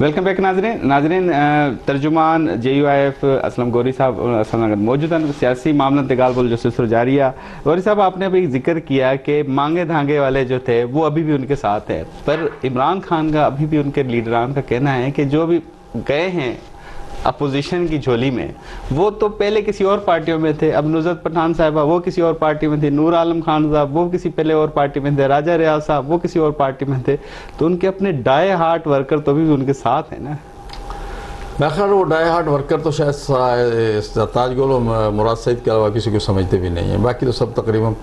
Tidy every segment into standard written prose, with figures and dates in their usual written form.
Welcome back नाजरीन तर्जुमान JUIF Aslam Gauri साहब मौजूदा सियासी मामला तिगाल जो जारिया। गौरी साहब, आपने अभी जिक्र किया कि मांगे धांगे वाले जो थे वो अभी भी उनके साथ है, पर इमरान खान का अभी भी उनके लीडरान का कहना है कि जो भी गए हैं अपोजिशन की झोली में वो तो पहले किसी और पार्टियों में थे। अब नुसरत पठान साहिबा वो किसी और पार्टी में थे, नूर आलम खान साहब वो किसी पहले और पार्टी में थे, राजा रियाज साहब वो किसी और पार्टी में थे। तो उनके अपने डाई हार्ट वर्कर तो भी उनके साथ है ना। मैं ख्याल वो डाई हार्ट वर्कर तो शायद सरताज गोल और मुराद सईद के अलावा किसी को समझते भी नहीं है। बाकी तो सब तकरीबन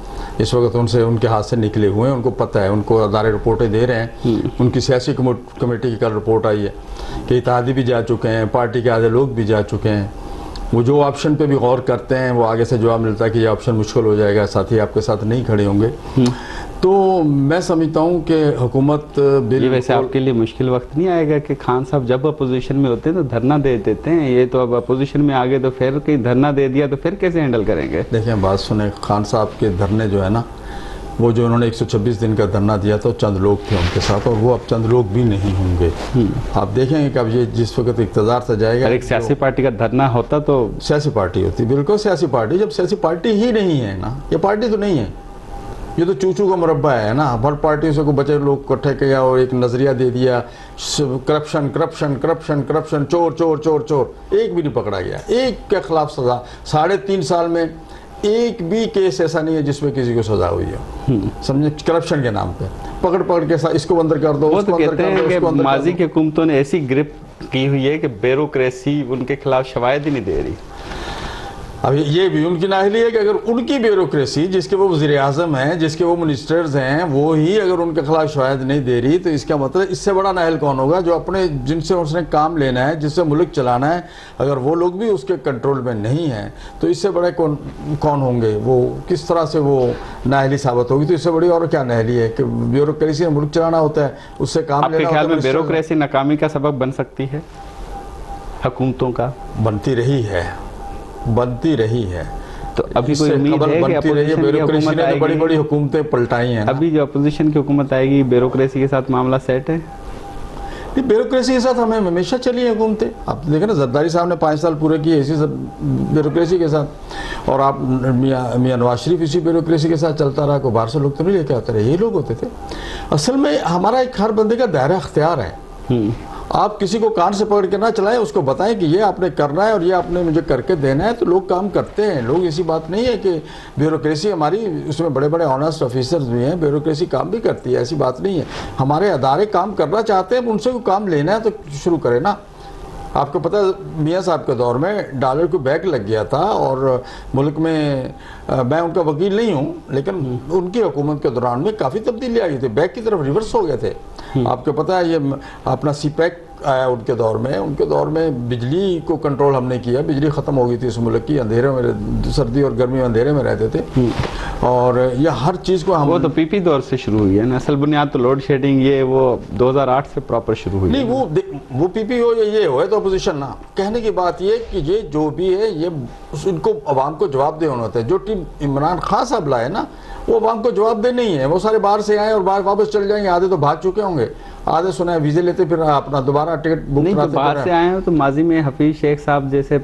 इस वक्त उनके हाथ से निकले हुए हैं। उनको पता है, उनको अदारे रिपोर्टें दे रहे हैं। उनकी सियासी कमेटी की कल रिपोर्ट आई है कि इत्तेहादी भी जा चुके हैं, पार्टी के आधे लोग भी जा चुके हैं। वो जो ऑप्शन पे भी गौर करते हैं वो आगे से जवाब मिलता है कि ये ऑप्शन मुश्किल हो जाएगा, साथी आपके साथ नहीं खड़े होंगे। तो मैं समझता हूँ कि हुकूमत ये वैसे आपके लिए मुश्किल वक्त नहीं आएगा कि खान साहब जब अपोजिशन में होते हैं तो धरना दे देते हैं, ये तो अब अपोजिशन में आ गए तो फिर कहीं धरना दे दिया तो फिर कैसे हैंडल करेंगे? देखें, बात सुने, खान साहब के धरने जो है ना, वो जो उन्होंने 126 दिन का धरना दिया तो चंद लोग थे उनके साथ, और वो अब चंद लोग भी नहीं होंगे। आप देखेंगे कि अब ये जिस वक्त इक़्तिदार से जाएगा, एक सियासी पार्टी का धरना होता तो सियासी पार्टी होती, बिल्कुल सियासी पार्टी। जब सियासी पार्टी ही नहीं है ना, ये पार्टी तो नहीं है, ये तो चूचू का मुरब्बा है ना। हर पार्टी से को बचे लोग इकट्ठे किया और एक नजरिया दे दिया, करप्शन करप्शन करप्शन करप्शन, चोर चोर चोर चोर, एक भी नहीं पकड़ा गया, एक के खिलाफ सजा। 3.5 साल में एक भी केस ऐसा नहीं है जिसमें किसी को सजा हुई है, समझे, करप्शन के नाम पे पकड़ पकड़ के इसको अंदर कर दो, वो तो कहते हैं कि माजी की हुकूमतों ने ऐसी ग्रिप की हुई है कि ब्यूरोक्रेसी उनके खिलाफ शवायद ही नहीं दे रही। अब ये भी उनकी नाअहली है कि अगर उनकी ब्यूरोक्रेसी, जिसके वो वज़ीर आज़म हैं, जिसके वो मिनिस्टर्स हैं, वो ही अगर उनके खिलाफ शवायद नहीं दे रही, तो इसका मतलब इससे बड़ा नाअहल कौन होगा जो अपने जिनसे उसने काम लेना है, जिससे मुल्क चलाना है, अगर वो लोग भी उसके कंट्रोल में नहीं हैं तो इससे बड़े कौन होंगे? वो किस तरह से वो नाअहली साबित होगी? तो इससे बड़ी और क्या नाअहली है कि ब्यूरोक्रेसी में मुल्क चलाना होता है, उससे काम लेना। आपके ख्याल में ब्यूरोक्रेसी नाकामी का सबब बन सकती है हुकूमतों का? बनती रही है। तो अभी कोई उम्मीद है कि अपोजिशन की हुकूमत आएगी? बड़ी बड़ी हुकूमतें पलटाई हैं। अभी जो अपोजिशन की हुकूमत आएगी ब्यूरोक्रेसी के साथ मामला सेट है? ब्यूरोक्रेसी के साथ हमें हमेशा चली है हुकूमतें। आप देखें ना, जरदारी साहब ने 5 साल पूरे किए इसी ब्यूरोक्रेसी के साथ, और आप मियां नवाज शरीफ इसी ब्यूरोक्रेसी के साथ चलता रहा। को बाहर से लोग तो नहीं लेके आते रहे, यही लोग होते थे। असल में हमारा एक हर बंदे का दायरा अख्तियार है। आप किसी को कान से पकड़ के ना चलाएं, उसको बताएं कि ये आपने करना है और ये आपने मुझे करके देना है, तो लोग काम करते हैं। लोग ऐसी बात नहीं है कि ब्यूरोक्रेसी हमारी, उसमें बड़े बड़े ऑनेस्ट ऑफिसर्स भी हैं, ब्यूरोक्रेसी काम भी करती है, ऐसी बात नहीं है। हमारे अदारे काम करना चाहते हैं, उनसे कोई काम लेना है तो शुरू करें ना। आपको पता है मियाँ साहब के दौर में डॉलर को बैक लग गया था, और मुल्क में मैं उनका वकील नहीं हूँ, लेकिन उनकी हुकूमत के दौरान में काफ़ी तब्दीली आई थी, बैक की तरफ रिवर्स हो गए थे। आपको पता है ये अपना CPEC आया उनके दौर में बिजली को कंट्रोल हमने किया। बिजली ख़त्म हो गई थी इस मुल्क की, अंधेरे में, सर्दी और गर्मी में अंधेरे में रहते थे, और यह हर चीज़ को हम, वो तो PP दौर से शुरू हुई है ना। असल बुनियाद तो लोड शेडिंग ये वो 2008 से प्रॉपर शुरू हुई नहीं। वो PP हो या ये हो, है तो अपोजिशन ना। कहने की बात ये कि ये जो भी है ये इनको अवाम को जवाब दे होना होता है। जो टीम इमरान खान साहब लाए ना, वो अवाम को जवाब दे नहीं है। वो सारे बाहर से आए और बाहर वापस चल जाएंगे, आधे तो भाग चुके होंगे, आधे सुना है वीजे लेते फिर अपना दोबारा टिकट बुक नहीं। तो बाहर से आए हो तो माजी में हफीज शेख साहब जैसे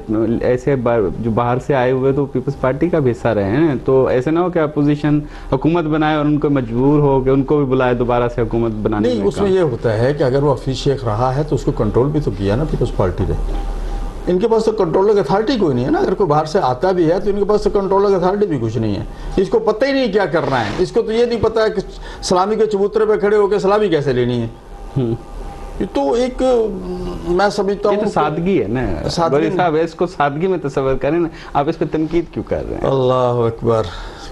ऐसे जो बाहर से आए हुए तो पीपल्स पार्टी का भी हिस्सा रहे हैं। तो ऐसे ना हो कि अपोजिशन हुकूमत बनाए और उनको मजबूर हो कि उनको भी बुलाए दोबारा से हुकूमत बनाने। नहीं, उसमें ये होता है कि अगर वो हफीज शेख रहा है तो उसको कंट्रोल भी तो किया ना पीपल्स पार्टी ने। इनके पास तो कंट्रोलर अथॉरिटी कोई नहीं है ना। अगर कोई बाहर से आता भी है तो इनके पास तो कंट्रोलर अथॉरिटी भी कुछ नहीं है। इसको पता ही नहीं क्या करना है। इसको तो ये नहीं पता है कि सलामी के चबूतरे पे खड़े होकर सलामी कैसे लेनी है। ये तो एक, मैं समझता हूँ, सादगी है ना गौरी साहब, इसको सादगी में तस्वर करें ना। आप इस पे तनकीद क्यों कर रहे हैं? अल्लाह अकबर,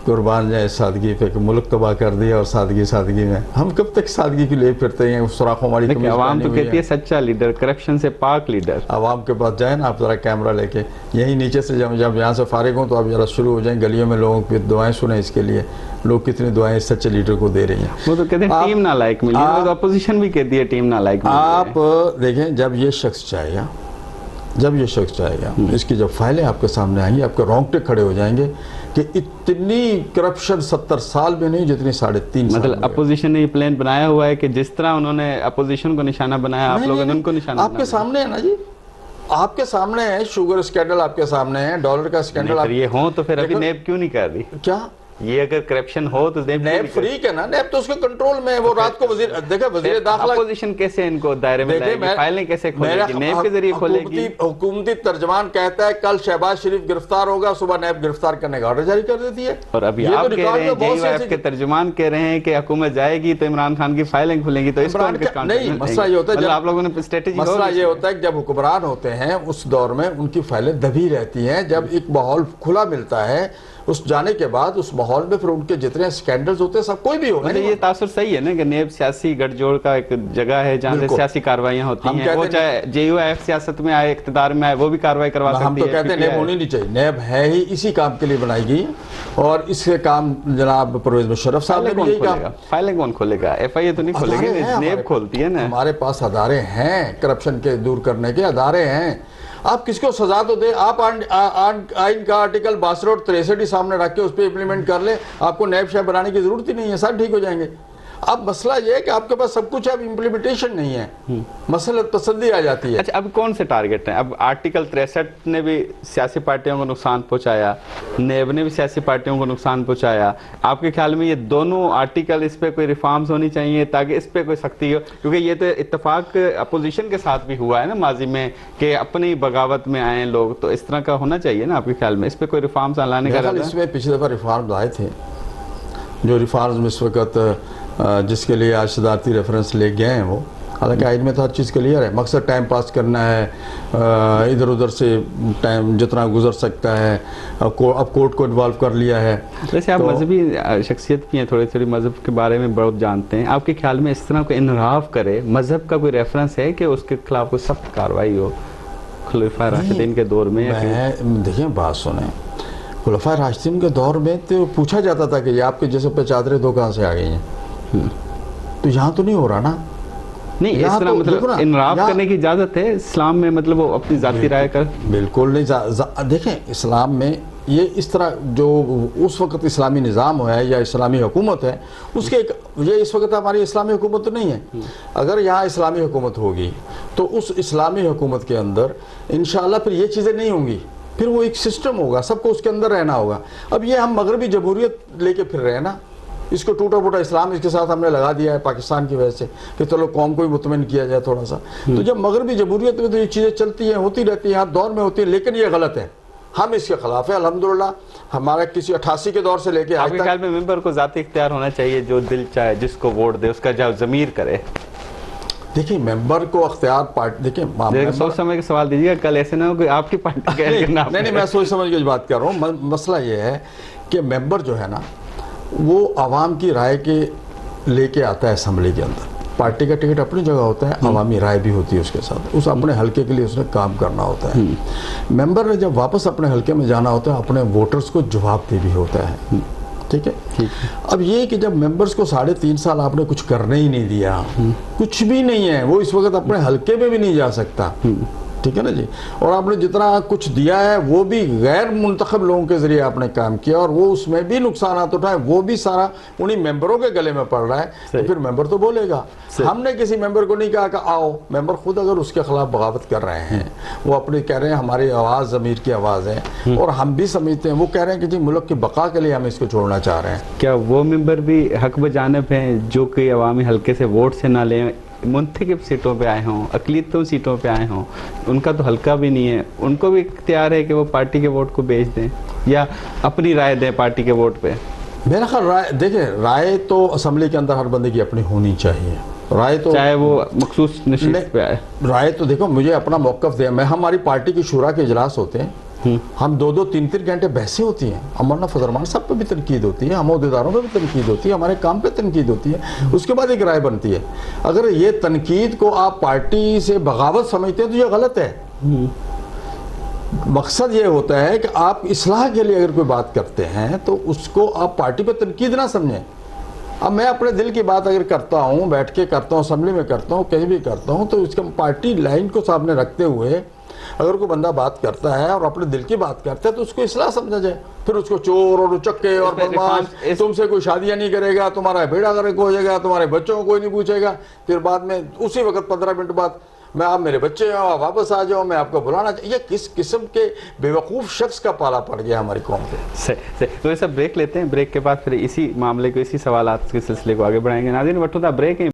कुर्बान जाए सादगी पे, कि मुल्क तबाह कर दिया और सादगी में हम कब तक सादगी की ले फिरते हैं? सुराखों वाली आवाम तो कहती है सच्चा लीडर, करप्शन से पाक लीडर। आवाम के पास जाए ना आप जरा कैमरा लेके, यहीं नीचे से जब यहाँ से फारिग हों तो आप जरा शुरू हो जाएं, गलियों में लोगों की दुआएं सुने। इसके लिए लोग कितनी दुआएं सच्चे लीडर को दे रही हैं। वो तो कहते हैं टीम नालायक मिली, तो अपोजिशन भी कहती है टीम नालायक। आप देखें, जब ये शख्स चाहेगा, इसकी जब फाइलें आपके सामने आएंगी, आपके रोंगटे खड़े हो जाएंगे कि इतनी करप्शन 70 साल में नहीं जितनी 3.5 साल मतलब में। अपोजिशन ने ये प्लान बनाया हुआ है कि जिस तरह उन्होंने अपोजिशन को निशाना बनाया, आप नहीं, लोगों ने नहीं, उनको निशाना आपके बनाया। सामने है ना जी, आपके सामने है, शुगर स्कैंडल आपके सामने है, डॉलर का नहीं, स्कैंडल फिर ये हो तो फिर अभी देखो- नेब क्यों नहीं कर रही? क्या ये अगर करप्शन हो तो नेब क्यों नैब नहीं कर रही? फ्री है ना, नैब तो उसके कंट्रोल में है। वो रात को वजीर देखे वजीर दाखिला अपोजिशन कैसे इनको दायरे में देखिए, लाएगी? फाइलें कैसे खोलेगी? नेब के जरिए खोलेगी। हुकूमती तर्जमान कहता है कल शहबाज शरीफ गिरफ्तार होगा, सुबह नैब गिरफ्तार करने का ऑर्डर जारी कर देती है। और अभी ये तो आप कह रिकॉर्ड रहे हैं, में बहुत सी JUIF ऐसी- के तर्जुमान कह रहे हैं कि हुकूमत जाएगी तो इमरान खान की फाइलें खुलेंगी, तो इसको इमरान हम किस का- कॉन्टेक्स्ट नहीं, में मसला लेंगे? ये होता है मतलब जब- आप लोगों ने स्ट्रेटेजी मसला ये होता है कि जब हुक्मरान होते हैं उस दौर में उनकी फाइलें दबी रहती हैं। जब एक माहौल खुला मिलता है उस जाने के बाद उस माहौल में फिर उनके जितने स्कैंडल्स होते हैं सब कोई भी हो, मतलब ये तासुर सही है ना कि नेब सियासी गठजोड़ का एक जगह है जहाँ से बिल्कुल। सियासी कार्रवाइयाँ होती हम हैं। वो कहते चाहे JUIF सियासत में आए, इख्तिदार में आए, वो भी कार्रवाई करवा सकती है। हम तो कहते हैं PTI नैब होनी नहीं चाहिए। नैब है ही इसी काम के लिए बनाई गई और इसके काम जनाब परवेज मुशर्रफ साहब ने फाइलें भी कौन यही कहा। खोलेगा? फाइलें कौन खोलेगा? FIA तो नहीं खोलेगी, अदारे हैं नेब हमारे- खोलती है ना। हमारे पास अदारे हैं करप्शन के दूर करने के अदारे हैं। आप किसको सजा तो दे, आप आइन का आर्टिकल 62 और 63 ही सामने रख के उस पर इम्प्लीमेंट कर ले, आपको नैब शैब बनाने की जरूरत ही नहीं है, सब ठीक हो जाएंगे। अब मसला ये है कि आपके पास सब कुछ है, अब इम्प्लीमेंटेशन नहीं है, मसला तसद्दी आ जाती है। अच्छा, अब कौन से टारगेट हैं? अब आर्टिकल 63 ने भी सियासी पार्टियों को नुकसान पहुंचाया, नेब ने भी सियासी पार्टियों को नुकसान पहुंचाया। आपके ख्याल में ये दोनों आर्टिकल, इस पे कोई रिफॉर्म्स होनी चाहिए ताकि इस पे कोई सख्ती हो? क्योंकि ये तो इत्तेफाक अपोजिशन के साथ भी हुआ है ना माजी में कि अपनी बगावत में आए लोग, तो इस तरह का होना चाहिए ना आपके ख्याल में? इस पे कोई रिफॉर्म्स लाने का मेरे ख्याल इरादा है? इसमें पिछली दफा रिफॉर्म आए थे, जो रिफॉर्म्स इस वक्त जिसके लिए आज सदारती रेफरेंस ले गए हैं वो, हालांकि आइन में तो हर चीज़ क्लियर है। मकसद टाइम पास करना है, इधर उधर से टाइम जितना गुजर सकता है, अब कोर्ट को इन्वॉल्व कर लिया है। वैसे आप तो- मजहबी शख्सियत भी हैं, थोड़ी थोड़ी मजहब के बारे में बहुत जानते हैं। आपके ख्याल में इस तरह को इनराफ करे मजहब का कोई रेफरेंस है कि उसके खिलाफ कोई सख्त कार्रवाई हो खुलफाए राशिदीन के दौर में? या कि- मैं देखिए बात सुने, खुलफाए राशिदीन के दौर में तो पूछा जाता था कि ये आपके जैसे पे चादरें दो कहाँ से आ गई हैं, तो यहाँ तो नहीं हो रहा ना। नहीं, इस यहाँ तरह तो देखो मतलब ना, इनराफ यहाँ- करने की इजाजत है इस्लाम में? मतलब वो अपनी जाती राय कर बिल्कुल नहीं। देखें इस्लाम में ये इस तरह जो उस वक्त इस्लामी निज़ाम है या इस्लामी हुकूमत है उसके ये इस वक्त हमारी इस्लामी हुकूमत तो नहीं है। अगर यहाँ इस्लामी हुकूमत होगी तो उस इस्लामी हुकूमत के अंदर इंशाअल्लाह फिर ये चीज़ें नहीं होंगी, फिर वो एक सिस्टम होगा, सबको उसके अंदर रहना होगा। अब ये हम मगरबी जमहूरियत लेके फिर रहे हैं ना, इसको टूटा फूटा इस्लाम इसके साथ हमने लगा दिया है पाकिस्तान की वजह से कि चलो कौम को भी मुतमिन किया जाए थोड़ा सा। तो जब मगरबी जमहूरियत में तो ये चीज़ें चलती हैं, होती रहती हैं, हर दौर में होती है, लेकिन ये गलत है, हम इसके खिलाफ है। अल्हम्दुलिल्लाह हमारा किसी 88 के दौर से लेके आज आपके तक ख्याल में मेंबर को जाती इख्तियार होना चाहिए, जो दिल चाहे जिसको वोट दे उसका जो ज़मीर करे? देखिए मेंबर को अख्तियार पार्टी देखिए देखिए, सोच समझ के सवाल दीजिएगा, कल ऐसे ना हो कि आपकी पार्टी के नहीं, नाम नहीं मैं सोच समझ के बात कर रहा हूँ। मसला ये है कि मेंबर जो है ना वो आवाम की राय के लेके आता है असम्बली के अंदर। पार्टी का टिकट अपनी जगह होता है, अवामी राय भी होती है उसके साथ, उस अपने हलके के लिए उसने काम करना होता है। मेंबर ने जब वापस अपने हलके में जाना होता है अपने वोटर्स को जवाबदेही भी होता है, ठीक है। अब ये कि जब मेंबर्स को 3.5 साल आपने कुछ करने ही नहीं दिया, कुछ भी नहीं है, वो इस वक्त अपने हलके में भी नहीं जा सकता, ठीक है ना जी। और आपने जितना कुछ दिया है वो भी गैर मुंतखब लोगों के जरिए आपने काम किया और वो उसमें भी नुकसान उठाए, वो भी सारा उन्हीं मेंबरों के गले में पड़ रहा है, तो फिर मेंबर तो बोलेगा। हमने किसी मेंबर को नहीं कहा कि आओ, मेंबर खुद अगर उसके खिलाफ बगावत कर रहे हैं, वो अपनी कह रहे हैं हमारी आवाज़ ज़मीर की आवाज़ है और हम भी समझते हैं, वो कह रहे हैं कि जी मुल्क की बका के लिए हम इसको छोड़ना चाह रहे हैं। क्या वो मेंबर भी हक बजानब हैं जो कि अवामी हल्के से वोट से ना लें, मुंतखब सीटों पे आए हों, अक़लियतों सीटों पे आए हों, उनका तो हल्का भी नहीं है, उनको भी इख्तियार है कि वो पार्टी के वोट को बेच दें या अपनी राय दें पार्टी के वोट पे? मेरा ख्याल राय देखिए, राय तो असम्बली के अंदर हर बंदे की अपनी होनी चाहिए, राय तो चाहे वो मखसूस नशिस्त पे आए। राय तो देखो मुझे अपना मौक़िफ़ दिया, मैं हमारी पार्टी की शुरा के इजलास होते हैं, हम 2-2, 3-3 घंटे बहसें होती हैं, अमरना फजरमान साहब पे भी तनकीद होती है, हम अहदेदारों पे भी तनकीद होती है, हमारे काम पे तनकीद होती है, उसके बाद एक राय बनती है। अगर ये तनकीद को आप पार्टी से बगावत समझते हैं तो ये गलत है। मकसद ये होता है कि आप इस्लाह के लिए अगर कोई बात करते हैं तो उसको आप पार्टी पे तनकीद ना समझें। अब मैं अपने दिल की बात अगर करता हूँ, बैठ के करता हूँ, असम्बली में करता हूँ, कहीं भी करता हूँ, तो इसका पार्टी लाइन को सामने रखते हुए अगर कोई बंदा बात करता है और अपने दिल की बात करता है तो उसको इस्लाह समझा जाए, फिर उसको चोर और उचक्के और बदमाश, तुमसे कोई शादियां नहीं करेगा, तुम्हारा बेड़ा गर्क हो जाएगा, तुम्हारे बच्चों को कोई नहीं पूछेगा, फिर बाद में उसी वक्त 15 मिनट बाद मैं, आप मेरे बच्चे हो, आप वापस आ जाओ, मैं आपको बुलाना चाहिए। ये किस किस्म के बेवकूफ़ शख्स का पाला पड़ गया हमारी कौम पे। सही। तो ये सब ब्रेक लेते हैं, ब्रेक के बाद फिर इसी मामले को, इसी सवालात के सिलसिले को आगे बढ़ाएंगे। नाज़रीन, वठूं था ब्रेक।